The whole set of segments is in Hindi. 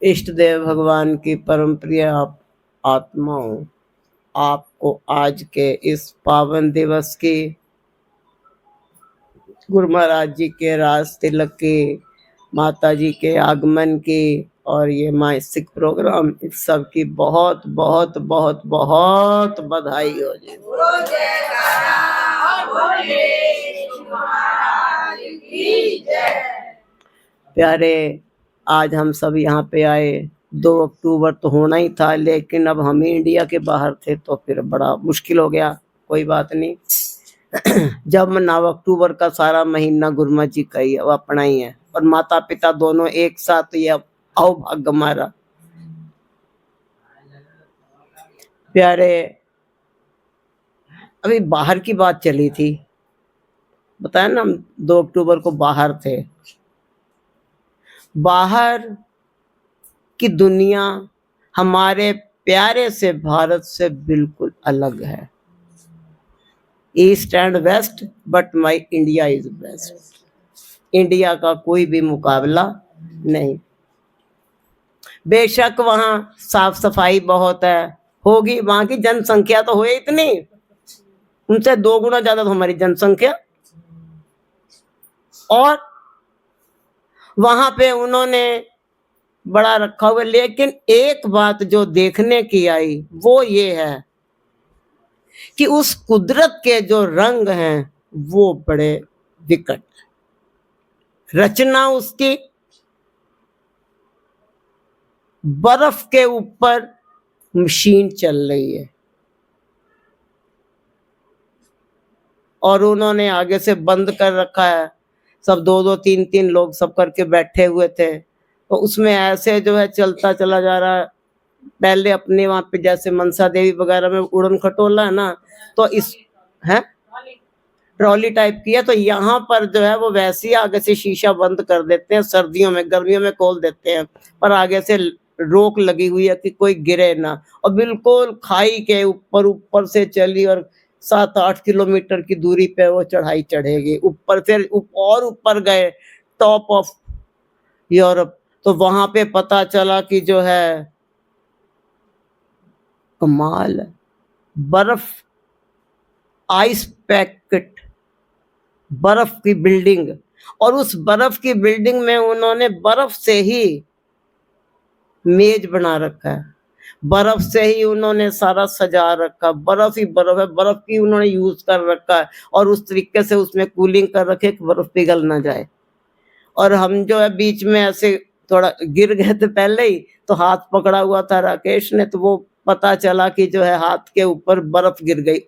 इष्ट देव भगवान की परम प्रिय आत्माओं, आपको आज के इस पावन दिवस की, गुरु महाराज जी के राज तिलक की, माता जी के आगमन की और ये मासिक प्रोग्राम, इस सब की बहुत बहुत बहुत बहुत बधाई हो जी। प्यारे, आज हम सब यहाँ पे आए, 2 अक्टूबर तो होना ही था, लेकिन अब हम इंडिया के बाहर थे तो फिर बड़ा मुश्किल हो गया। कोई बात नहीं। जब 9 अक्टूबर का सारा महीना गुरुमा जी का ही अब अपना ही है, और माता पिता दोनों एक साथ, ये आओ भाग्य हमारा। प्यारे, अभी बाहर की बात चली थी, बताया ना, हम 2 अक्टूबर को बाहर थे। बाहर की दुनिया हमारे प्यारे से भारत से बिल्कुल अलग है। East and west, but my India is best. India का कोई भी मुकाबला नहीं। बेशक वहां साफ सफाई बहुत है, होगी, वहां की जनसंख्या तो है इतनी, उनसे 2 गुना ज्यादा तो हमारी जनसंख्या। और वहां पे उन्होंने बड़ा रखा हुआ, लेकिन एक बात जो देखने की आई वो ये है कि उस कुदरत के जो रंग हैं वो बड़े विकट, रचना उसकी बर्फ के ऊपर मशीन चल रही है, और उन्होंने आगे से बंद कर रखा है। सब 2-2 3-3 लोग सब करके बैठे हुए थे, तो उसमें ऐसे जो है चलता चला जा रहा है। पहले अपने वहां पे जैसे मनसा देवी वगैरह में उड़न खटोला है ना, तो इस है ट्रॉली टाइप की है, तो यहाँ पर जो है वो वैसे ही आगे से शीशा बंद कर देते हैं, सर्दियों में, गर्मियों में खोल देते हैं, पर आगे से रोक लगी हुई है कि कोई गिरे ना। और बिल्कुल खाई के ऊपर ऊपर से चली, और 7-8 किलोमीटर की दूरी पे वो चढ़ाई चढ़ेगी ऊपर, फिर और ऊपर गए, टॉप ऑफ यूरोप, तो वहां पे पता चला कि जो है कमाल, बर्फ, आइस पैकेट, बर्फ की बिल्डिंग, और उस बर्फ की बिल्डिंग में उन्होंने बर्फ से ही मेज बना रखा है, बर्फ से ही उन्होंने सारा सजा रखा, बर्फ ही बर्फ है, बर्फ की उन्होंने यूज कर रखा है, और उस तरीके से उसमें कूलिंग कर रखे कि बर्फ पिघल ना जाए। और हम जो है बीच में ऐसे थोड़ा गिर गए थे पहले ही, तो हाथ पकड़ा हुआ था राकेश ने, तो वो पता चला कि जो है हाथ के ऊपर बर्फ गिर गई,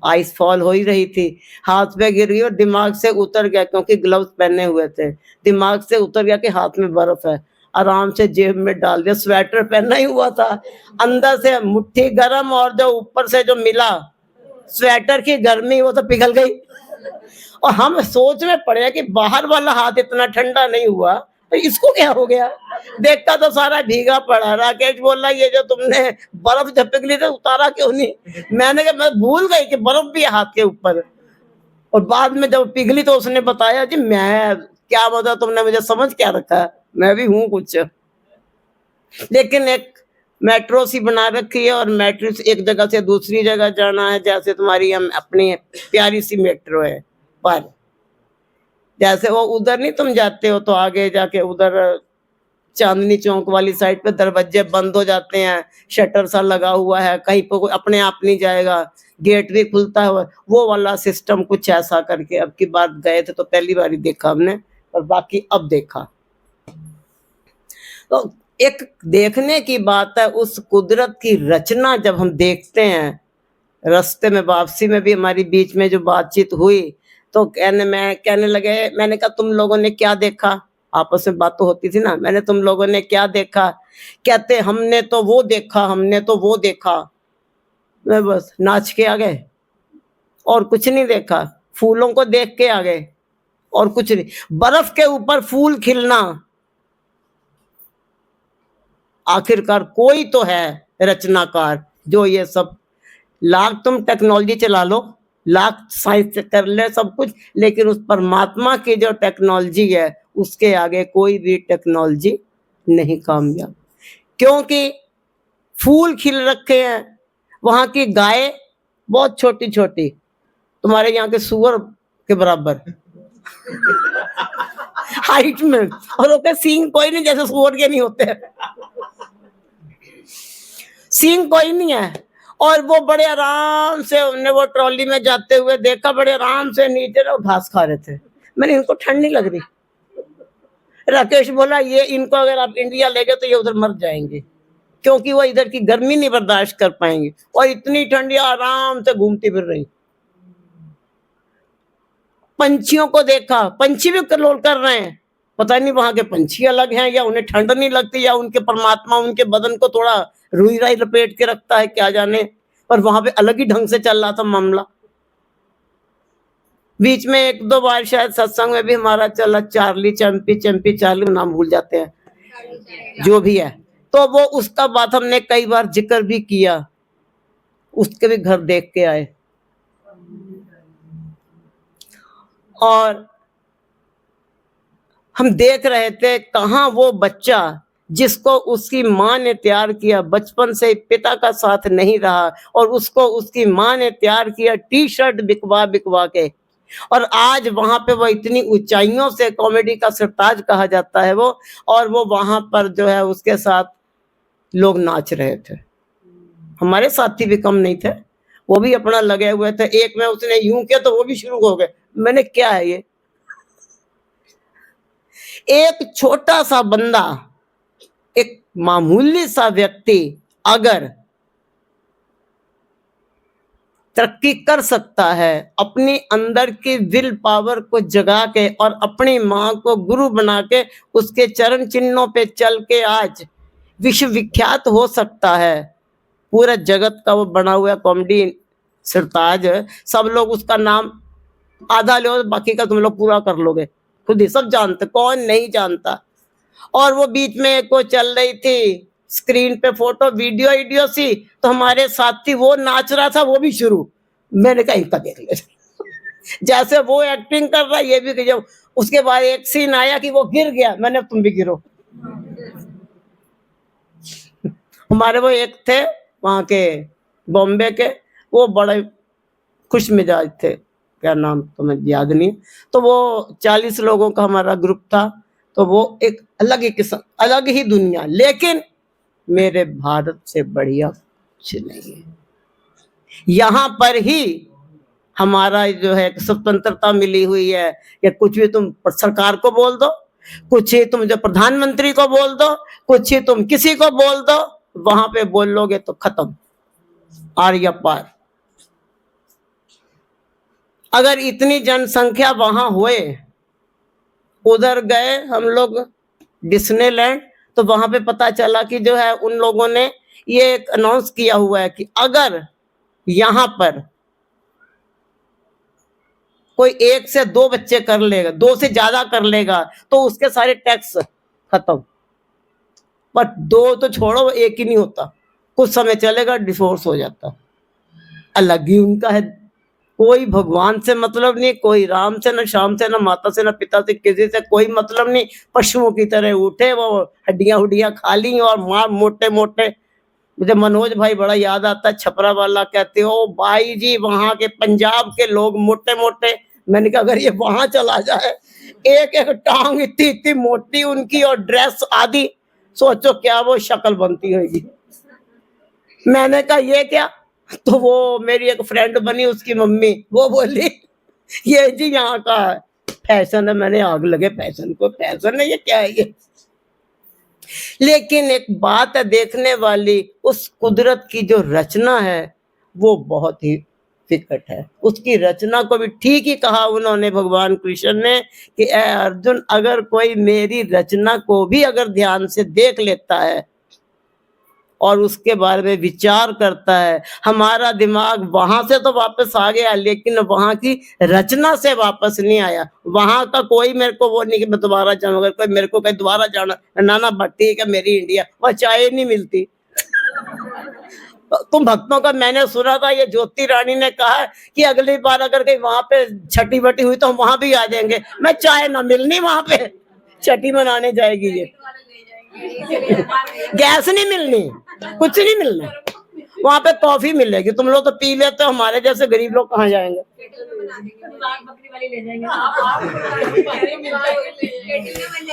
आइस फॉल हो ही रही थी, हाथ पे गिर गई और दिमाग से उतर गया, क्योंकि ग्लव्स पहने हुए थे, दिमाग से उतर गया कि हाथ में बर्फ है। आराम से जेब में डाल दिया, स्वेटर पहना ही हुआ था, अंदर से मुट्ठी गर्म, और जो ऊपर से जो मिला स्वेटर की गर्मी, वो तो पिघल गई। और हम सोच में पड़े कि बाहर वाला हाथ इतना ठंडा नहीं हुआ, तो इसको क्या हो गया। देखता तो सारा भीगा पड़ा। राकेश बोला ये जो तुमने बर्फ जब पिघली तो उतारा क्यों नहीं। मैंने कहा मैं भूल गई कि बर्फ भी है हाथ के ऊपर। और बाद में जब पिघली तो उसने बताया जी मैं क्या बता, तुमने मुझे समझ क्या रखा है, मैं भी हूँ कुछ। लेकिन एक मेट्रो सी बना रखी है, और मेट्रो से एक जगह से दूसरी जगह जाना है, जैसे तुम्हारी हम अपनी प्यारी सी मेट्रो है, पर जैसे वो उधर नहीं तुम जाते हो तो आगे जाके उधर चांदनी चौक वाली साइड पे दरवाजे बंद हो जाते हैं, शटर सा लगा हुआ है, कहीं पे कोई अपने आप नहीं जाएगा, गेट भी खुलता है, वो वाला सिस्टम कुछ ऐसा करके। अब की बात गए थे तो पहली बार ही देखा हमने, और बाकी अब देखा। तो एक देखने की बात है, उस कुदरत की रचना जब हम देखते हैं। रास्ते में वापसी में भी हमारी बीच में जो बातचीत हुई, तो कहने लगे, मैंने कहा तुम लोगों ने क्या देखा, आपस में बात तो होती थी ना, मैंने तुम लोगों ने क्या देखा, कहते हमने तो वो देखा, हमने तो वो देखा। मैं बस नाच के आ गए और कुछ नहीं देखा, फूलों को देख के आ गए और कुछ नहीं। बर्फ के ऊपर फूल खिलना, आखिरकार कोई तो है रचनाकार जो ये सब, लाख तुम टेक्नोलॉजी चला लो, लाख साइंस कर ले सब कुछ, लेकिन उस परमात्मा की जो टेक्नोलॉजी है उसके आगे कोई भी टेक्नोलॉजी नहीं कामयाब, क्योंकि फूल खिल रखे हैं, वहां की गाय बहुत छोटी छोटी, तुम्हारे यहाँ के सुअर के बराबर हाइट में, और उसके सींग कोई नहीं, जैसे सुअर के नहीं होते, सींग कोई नहीं है। और वो बड़े आराम से, हमने वो ट्रॉली में जाते हुए देखा, बड़े आराम से नीचे रहो घास खा रहे थे। मैंने इनको ठंड नहीं लग रही? राकेश बोला ये इनको अगर आप इंडिया ले गए तो ये उधर मर जाएंगे, क्योंकि वो इधर की गर्मी नहीं बर्दाश्त कर पाएंगे, और इतनी ठंडी आराम से घूमती फिर रही। पंछियों को देखा, पंछी भी कलोल कर रहे हैं, पता नहीं वहां के पंछी अलग हैं या उन्हें ठंड नहीं लगती, या उनके परमात्मा उनके बदन को थोड़ा रुई राई लपेट के रखता है, क्या जाने। पर वहां पे अलग ही ढंग से चल रहा था मामला। बीच में एक दो बार शायद सत्संग में भी हमारा चला, चार्ली चंपी, चंपी चार्ली, नाम भूल जाते हैं, जो भी है, तो वो उसका बात हमने कई बार जिक्र भी किया, उसके भी घर देख के आए। और हम देख रहे थे कहाँ वो बच्चा जिसको उसकी माँ ने तैयार किया, बचपन से पिता का साथ नहीं रहा, और उसको उसकी माँ ने तैयार किया टी शर्ट बिकवा बिकवा के, और आज वहां पे वो इतनी ऊंचाइयों से कॉमेडी का सरताज कहा जाता है वो, और वो वहां पर जो है उसके साथ लोग नाच रहे थे। हमारे साथी भी कम नहीं थे, वो भी अपना लगे हुए थे। एक में उसने यूं किया तो वो भी शुरू हो गए। मैंने क्या है ये, एक छोटा सा बंदा, एक मामूली सा व्यक्ति अगर तरक्की कर सकता है, अपनी अंदर की विल पावर को जगा के और अपनी माँ को गुरु बना के उसके चरण चिन्हों पे चल के आज विश्वविख्यात हो सकता है। पूरा जगत का वो बना हुआ कॉमेडी सरताज, सब लोग उसका नाम आधा लो, बाकी का तुम लोग पूरा कर लोगे खुद ही, सब जानते, कौन नहीं जानता। और वो बीच में एक वो चल रही थी स्क्रीन पे फोटो वीडियो सी, तो हमारे साथी वो नाच रहा था, वो भी शुरू। मैंने कहा इनका देख ले जैसे वो एक्टिंग कर रहा है ये भी। जब उसके बाद एक सीन आया कि वो गिर गया, मैंने तुम भी गिरो। हमारे वो एक थे वहां के बॉम्बे के, वो बड़े खुश मिजाज थे, क्या नाम तुम्हें याद नहीं, तो वो 40 लोगों का हमारा ग्रुप था, तो वो एक अलग ही किस्म, अलग ही दुनिया, लेकिन मेरे भारत से बढ़िया कुछ नहीं है। यहाँ पर ही हमारा जो है स्वतंत्रता मिली हुई है, या कुछ भी तुम सरकार को बोल दो, कुछ ही तुम जो प्रधानमंत्री को बोल दो, कुछ ही तुम किसी को बोल दो, वहां पे बोल लोगे तो खत्म, आर्य पार। अगर इतनी जनसंख्या वहां हुए, उधर गए हम लोग डिस्नीलैंड, तो वहां पे पता चला कि जो है उन लोगों ने ये अनाउंस किया हुआ है कि अगर यहाँ पर कोई 1 से 2 बच्चे कर लेगा, 2 से ज्यादा कर लेगा, तो उसके सारे टैक्स खत्म। पर 2 तो छोड़ो, 1 ही नहीं होता, कुछ समय चलेगा डिवोर्स हो जाता। अलग ही उनका है, कोई भगवान से मतलब नहीं, कोई राम से, न श्याम से, न माता से, न पिता से, किसी से कोई मतलब नहीं। पशुओं की तरह उठे, वो हड्डियां हुड्डियां खा ली, और मां मोटे मोटे। मुझे मनोज भाई बड़ा याद आता है, छपरा वाला, कहते हो भाई जी वहां के पंजाब के लोग मोटे मोटे। मैंने कहा अगर ये वहां चला जाए, एक एक टांग इतनी इतनी मोटी उनकी, और ड्रेस आदि, सोचो क्या वो शक्ल बनती होगी। मैंने कहा ये क्या, तो वो मेरी एक फ्रेंड बनी, उसकी मम्मी, वो बोली ये जी यहाँ का फैशन है। मैंने आग लगे फैशन को, फैशन है ये, क्या है ये। लेकिन एक बात है देखने वाली, उस कुदरत की जो रचना है वो बहुत ही विकट है। उसकी रचना को भी ठीक ही कहा उन्होंने, भगवान कृष्ण ने, कि ए अर्जुन, अगर कोई मेरी रचना को भी अगर ध्यान से देख लेता है और उसके बारे में विचार करता है, हमारा दिमाग वहां से तो वापस आ गया, लेकिन वहां की रचना से वापस नहीं आया। वहां का कोई मेरे को वो नहीं कि मैं दोबारा जाऊं। अगर कोई मेरे को कहीं दोबारा जाना, नाना भट्टी का मेरी इंडिया, वह चाय नहीं मिलती। तुम भक्तों का मैंने सुना था, ये ज्योति रानी ने कहा कि अगली बार अगर कहीं वहां पे छठी बटी हुई तो हम वहां भी आ जाएंगे। मैं चाय ना मिलनी वहां पे, छठी मनाने जाएगी ये। गैस नहीं मिलनी, कुछ नहीं मिलना। वहाँ पे कॉफी मिलेगी, तुम लोग तो पी लेते हो, हमारे जैसे गरीब लोग कहाँ जाएंगे।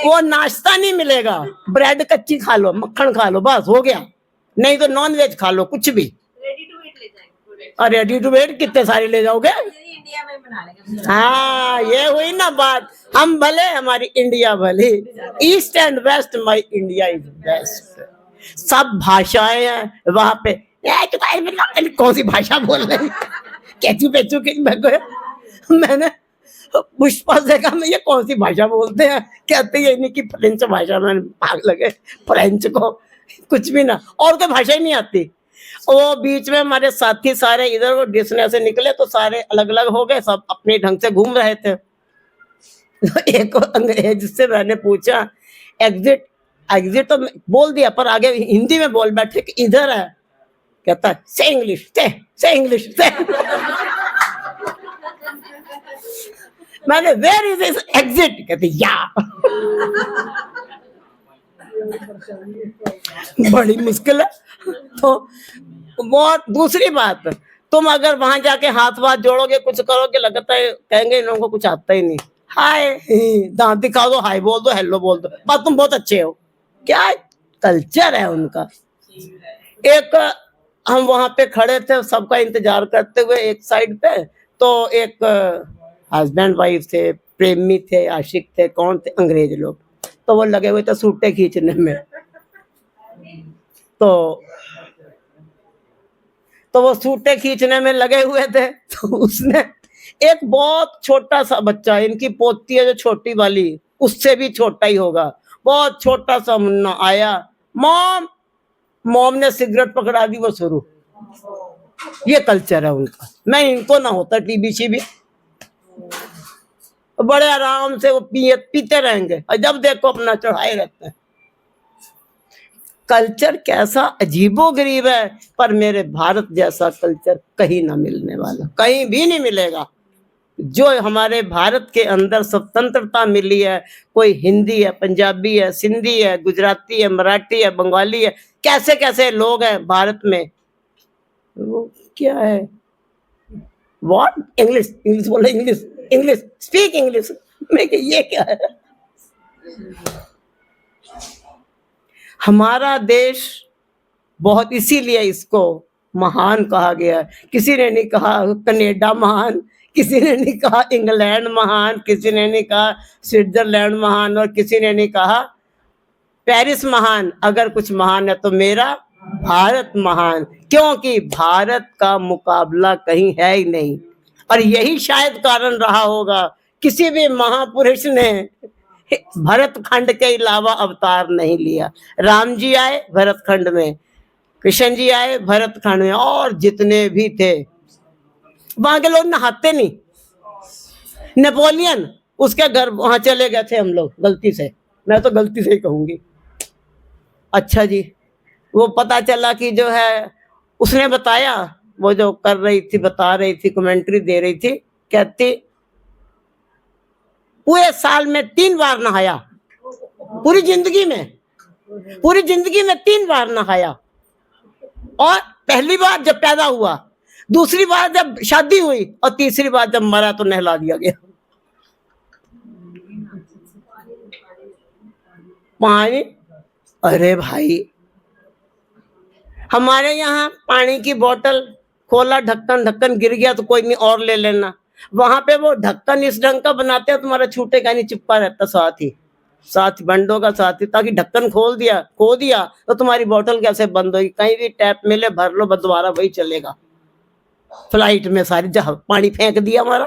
वो नाश्ता नहीं मिलेगा, ब्रेड कच्ची खा लो, मक्खन खा लो, बस हो गया। नहीं तो नॉन वेज खा लो, कुछ भी। और रेडी टू वेट कितने सारे ले जाओगे? हाँ, ये हुई ना बात। हम भले, हमारी इंडिया भले। East and west, my India is best. सब भाषाएं हैं वहां पे। कौन सी भाषा बोल रहे हैं? कैचू पेचू की मैंने पुष्पा से कहा, मैं ये कौन सी भाषा बोलते हैं? कहते हैं नहीं कि फ्रेंच भाषा। मैंने भाग लगे फ्रेंच को, कुछ भी ना, और कोई भाषा ही नहीं आती। वो बीच में हमारे साथी सारे इधर डिसने से निकले तो सारे अलग अलग हो गए, सब अपने ढंग से घूम रहे थे। एक अंग्रेज से मैंने पूछा एग्जिट, एग्जिट तो बोल दिया, पर आगे हिंदी में बोल बैठे कि इधर है। कहता है से इंग्लिश, से इंग्लिश से। मैंने वेयर इज दिस एग्जिट? कहती या। बड़ी मुश्किल है। तो बहुत दूसरी बात, तुम अगर वहां जाके हाथ वाथ जोड़ोगे, कुछ करोगे, लगता है कहेंगे इन लोगों को कुछ आता ही नहीं। हाय, दांत दिखा दो, हाय बोल दो, हेलो बोल दो, बस तुम बहुत अच्छे हो। क्या कल्चर है उनका। एक हम वहां पे खड़े थे सबका इंतजार करते हुए एक साइड पे, तो एक हस्बैंड वाइफ थे, प्रेमी थे, आशिक थे, कौन थे, अंग्रेज लोग। तो वो लगे हुए थे सूटे खींचने में। तो वो सूटे खींचने में लगे हुए थे। तो उसने एक बहुत छोटा सा बच्चा, इनकी पोती है जो छोटी वाली, उससे भी छोटा ही होगा, बहुत छोटा सा मुन्ना आया, मॉम, मॉम ने सिगरेट पकड़ा दी, वो शुरू। ये कल्चर है उनका। मैं इनको ना होता टीबी शीबी, बड़े आराम से वो पीते रहेंगे, और जब देखो अपना चढ़ाए रहते हैं। कल्चर कैसा अजीबोगरीब है, पर मेरे भारत जैसा कल्चर कहीं ना मिलने वाला, कहीं भी नहीं मिलेगा। जो हमारे भारत के अंदर स्वतंत्रता मिली है, कोई हिंदी है, पंजाबी है, सिंधी है, गुजराती है, मराठी है, बंगाली है, कैसे कैसे लोग हैं भारत में। वो क्या है, व्हाट, इंग्लिश, इंग्लिश बोले, इंग्लिश, इंग्लिश, स्पीक इंग्लिश। मैं कि ये क्या है? हमारा देश बहुत, इसीलिए इसको महान कहा गया है। किसी ने नहीं कहा कनाडा महान, किसी ने नहीं कहा इंग्लैंड महान, किसी ने नहीं कहा स्विट्जरलैंड महान, और किसी ने नहीं कहा पेरिस महान। अगर कुछ महान है तो मेरा भारत महान, क्योंकि भारत का मुकाबला कहीं है ही नहीं। और यही शायद कारण रहा होगा, किसी भी महापुरुष ने भरत खंड के अलावा अवतार नहीं लिया। राम जी आए भरत खंड में, कृष्ण जी आए भरत खंड में, और जितने भी थे। वहां के लोग नहाते नहीं। नेपोलियन, उसके घर वहां चले गए थे हम लोग गलती से, मैं तो गलती से ही कहूंगी। अच्छा जी, वो पता चला कि जो है, उसने बताया, वो जो कर रही थी, बता रही थी, कमेंट्री दे रही थी, कहती पूरे साल में 3 बार नहाया, पूरी जिंदगी में, पूरी जिंदगी में 3 बार नहाया। और पहली बार जब पैदा हुआ, दूसरी बार जब शादी हुई, और तीसरी बार जब मरा तो नहला दिया गया। पानी, अरे भाई, हमारे यहाँ पानी की बोतल खोला, ढक्कन, ढक्कन गिर गया तो कोई नहीं, और ले लेना। वहां पे वो ढक्कन इस ढंग का बनाते हैं, तुम्हारा छूटेगा नहीं, चिपका रहता साथ ही बंद होगा साथ ही, ताकि ढक्कन खो दिया तो तुम्हारी बोतल कैसे बंद होगी? कहीं भी टैप मिले भर लो, बस दोबारा वही चलेगा। फ्लाइट में सारी जहां पानी फेंक दिया हमारा,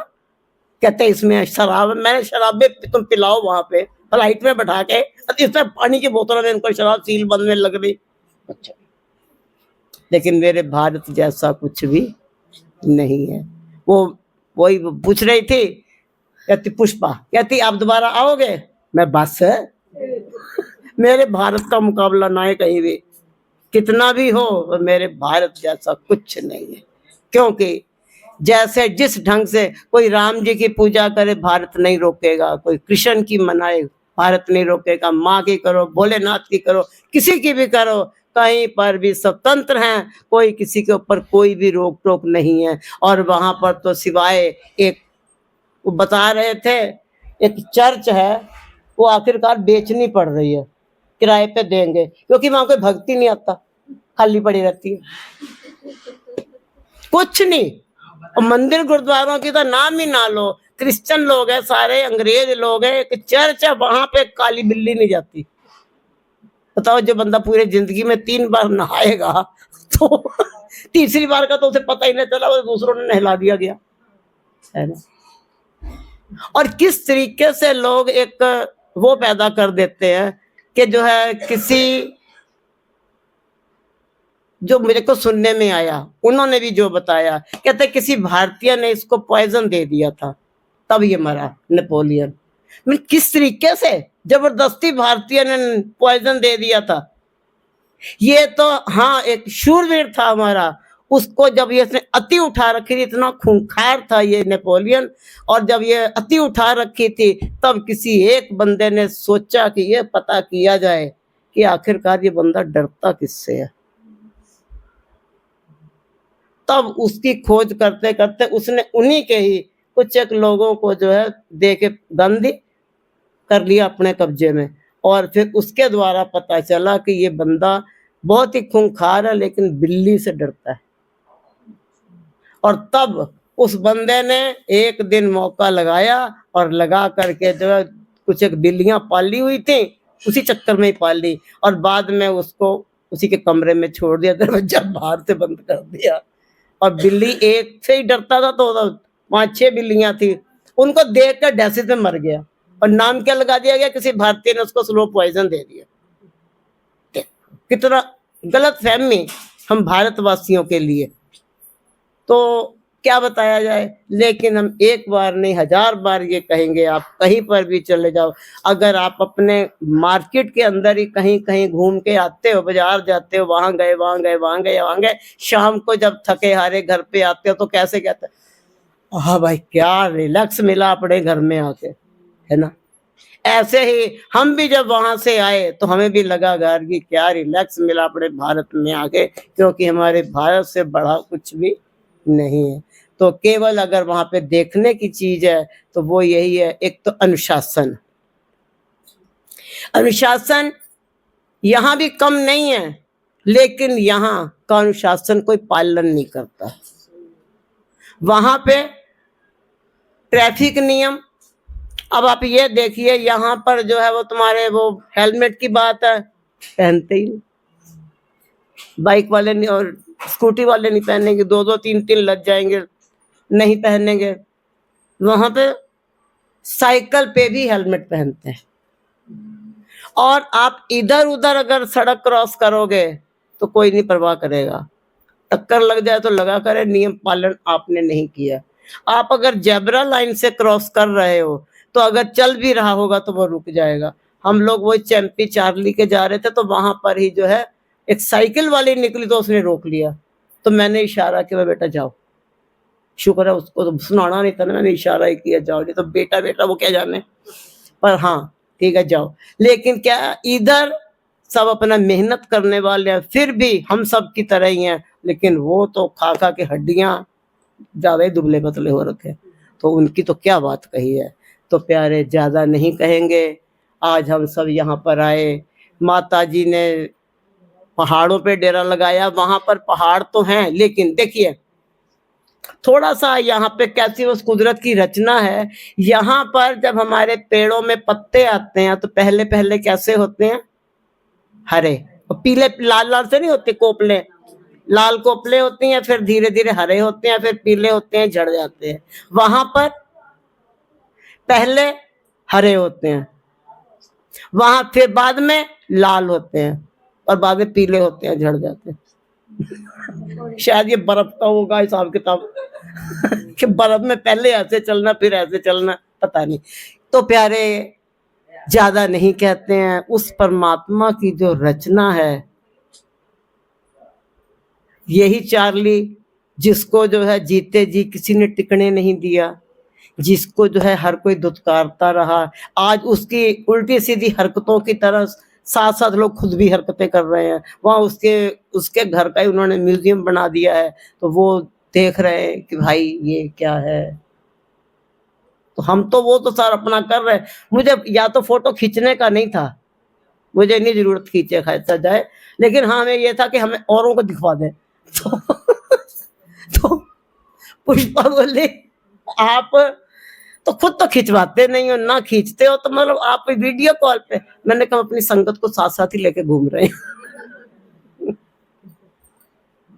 कहते इसमें शराब, मैंने शराबे तुम पिलाओ वहां पे फ्लाइट में बैठा के, इस तरह पानी की बोतलों में इनको शराब सील बंद में लग रही। अच्छा, लेकिन मेरे भारत जैसा कुछ भी नहीं है। वो वही पूछ रही थी, कहती पुष्पा, कहती आप दोबारा आओगे? मैं बस है, मेरे भारत का मुकाबला ना है कहीं भी, कितना भी हो, मेरे भारत जैसा कुछ नहीं है। क्योंकि जैसे जिस ढंग से कोई राम जी की पूजा करे, भारत नहीं रोकेगा, कोई कृष्ण की मनाए, भारत नहीं रोकेगा। माँ की करो, भोलेनाथ की करो, किसी की भी करो, कहीं पर भी स्वतंत्र हैं, कोई किसी के ऊपर कोई भी रोक टोक नहीं है। और वहां पर तो सिवाय एक, वो बता रहे थे, एक चर्च है वो आखिरकार बेचनी पड़ रही है, किराए पे देंगे, क्योंकि वहां कोई भक्ति नहीं आता, खाली पड़ी रहती है, कुछ नहीं। और मंदिर गुरुद्वारों की तो नाम ही ना लो, क्रिश्चियन लोग हैं सारे, अंग्रेज लोग हैं, एक चर्च है वहां पे काली बिल्ली नहीं जाती। बताओ, जो बंदा पूरे जिंदगी में 3 बार नहाएगा तो तीसरी बार का तो उसे पता ही नहीं चला, वो दूसरों ने नहला दिया गया, है ना। और किस तरीके से लोग एक वो पैदा कर देते हैं कि जो है किसी, जो मेरे को सुनने में आया, उन्होंने भी जो बताया, कहते किसी भारतीय ने इसको पॉइजन दे दिया था, तब ये मरा, नेपोलियन। मैं किस तरीके से जबरदस्ती भारतीय ने पॉइजन दे दिया था। ये तो हाँ एक शूरवीर था हमारा, उसको जब ये इसने अति उठा रखी थी, इतना खूंखार था ये नेपोलियन, और जब ये अति उठा रखी थी तब किसी एक बंदे ने सोचा कि ये पता किया जाए कि आखिरकार ये बंदा डरता किससे है। तब उसकी खोज करते करते उसने उन्हीं के ही कुछ एक लोगों को जो है दे के बंदी कर लिया अपने कब्जे में, और फिर उसके द्वारा पता चला कि ये बंदा बहुत ही खूंखार है लेकिन बिल्ली से डरता है। और तब उस बंदे ने एक दिन मौका लगाया और लगा करके जो है कुछ एक बिल्लियां पाली हुई थी, उसी चक्कर में ही पाल ली, और बाद में उसको उसी के कमरे में छोड़ दिया, दरवाजा बाहर से बंद कर दिया। और बिल्ली एक से ही डरता था, तो 5-6 बिल्लियां थी, उनको देख कर डैसेज में मर गया। और नाम क्या लगा दिया गया, किसी भारतीय ने उसको स्लो पॉइजन दे दिया। कितना गलत फहमी हम भारतवासियों के लिए, तो क्या बताया जाए। लेकिन हम एक बार नहीं 1000 बार ये कहेंगे, आप कहीं पर भी चले जाओ, अगर आप अपने मार्केट के अंदर ही कहीं कहीं घूम के आते हो, बाजार जाते हो, वहां गए वहां गए वहां गए वहां गए, शाम को जब थके हारे घर पे आते हो तो कैसे कहते हैं, हाँ भाई क्या रिलैक्स मिला अपने घर में आके, है ना। ऐसे ही हम भी जब वहां से आए तो हमें भी लगा यार कि क्या रिलैक्स मिला अपने भारत में आके, क्योंकि हमारे भारत से बड़ा कुछ भी नहीं है। तो केवल अगर वहां पे देखने की चीज है तो वो यही है, एक तो अनुशासन। अनुशासन यहाँ भी कम नहीं है, लेकिन यहाँ का अनुशासन कोई पालन नहीं करता। वहां पे ट्रैफिक नियम, अब आप ये देखिए यहाँ पर जो है वो तुम्हारे वो हेलमेट की बात है, पहनते ही नहीं, बाइक वाले नहीं और स्कूटी वाले नहीं पहनेंगे, 2-2 3-3 लग जाएंगे, नहीं पहनेंगे। वहां पे साइकिल पे भी हेलमेट पहनते हैं। और आप इधर उधर अगर सड़क क्रॉस करोगे तो कोई नहीं परवाह करेगा, टक्कर लग जाए तो लगा करे, नियम पालन आपने नहीं किया। आप अगर जेब्रा लाइन से क्रॉस कर रहे हो तो अगर चल भी रहा होगा तो वो रुक जाएगा। हम लोग वही चैंपी चार्ली के जा रहे थे तो वहां पर ही जो है एक साइकिल वाली निकली तो उसने रोक लिया, तो मैंने इशारा किया बेटा जाओ, शुक्र है उसको तो सुनाना नहीं था ना, मैंने इशारा ही किया जाओ, नहीं तो बेटा बेटा वो क्या जाने, पर हाँ ठीक है जाओ। लेकिन क्या इधर सब अपना मेहनत करने वाले हैं, फिर भी हम सब की तरह ही हैं, लेकिन वो तो खा खा के हड्डियां ज्यादा ही दुबले पतले हो रखे, तो उनकी तो क्या बात कही है। तो प्यारे ज्यादा नहीं कहेंगे, आज हम सब यहाँ पर आए, माता जी ने पहाड़ों पे डेरा लगाया, वहां पर पहाड़ तो हैं लेकिन देखिए थोड़ा सा यहाँ पे कैसी उस कुदरत की रचना है। यहाँ पर जब हमारे पेड़ों में पत्ते आते हैं तो पहले पहले कैसे होते हैं, हरे, और पीले लाल लाल से नहीं होते, कोपले लाल कोपले होती हैं, फिर धीरे धीरे हरे होते हैं, फिर पीले होते हैं, झड़ जाते हैं। वहां पर पहले हरे होते हैं, वहां फिर बाद में लाल होते हैं, और बाद में पीले होते हैं, झड़ जाते हैं। शायद ये बर्फ का होगा हिसाब किताब कि बर्फ में पहले ऐसे चलना फिर ऐसे चलना, पता नहीं। तो प्यारे ज्यादा नहीं कहते हैं, उस परमात्मा की जो रचना है, यही चार्ली जिसको जो है जीते जी किसी ने टिकने नहीं दिया, जिसको जो है हर कोई धुतकारता रहा, आज उसकी उल्टी-सीधी हरकतों की तरह साथ-साथ लोग खुद भी हरकतें कर रहे हैं। वहाँ उसके उसके घर का ही उन्होंने म्यूज़ियम बना दिया है, तो वो देख रहे हैं कि भाई ये क्या है? तो हम तो वो तो सर अपना कर रहे हैं। मुझे या तो फ़ोटो खींचने का नहीं था, मुझे नहीं ज़रूरत खींचे खींचा जाए, लेकिन हाँ, हमें ये था कि हमें औरों को दिखवा दें। तो तो पुष्पा बोली, "आप तो खुद तो खिंचवाते नहीं हो, ना खींचते हो तो मतलब आप वीडियो कॉल पे।" मैंने कहा, "अपनी संगत को साथ-साथ ही लेके घूम रहे हैं।"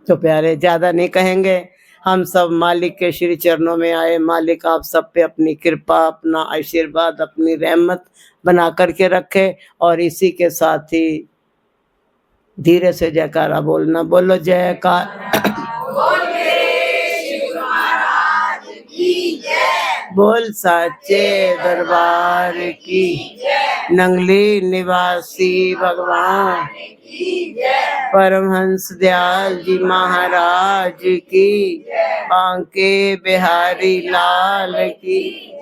तो प्यारे ज़्यादा नहीं कहेंगे, हम सब मालिक के श्री चरणों में आए, मालिक आप सब पे अपनी कृपा, अपना आशीर्वाद, अपनी रहमत बना कर के रखे और इसी के साथ ही धीरे से जयकारा बोलना, बोलो बोल साचे दरबार की, नंगली निवासी भगवान, परमहंस दयाल जी महाराज की, बांके बिहारी लाल की।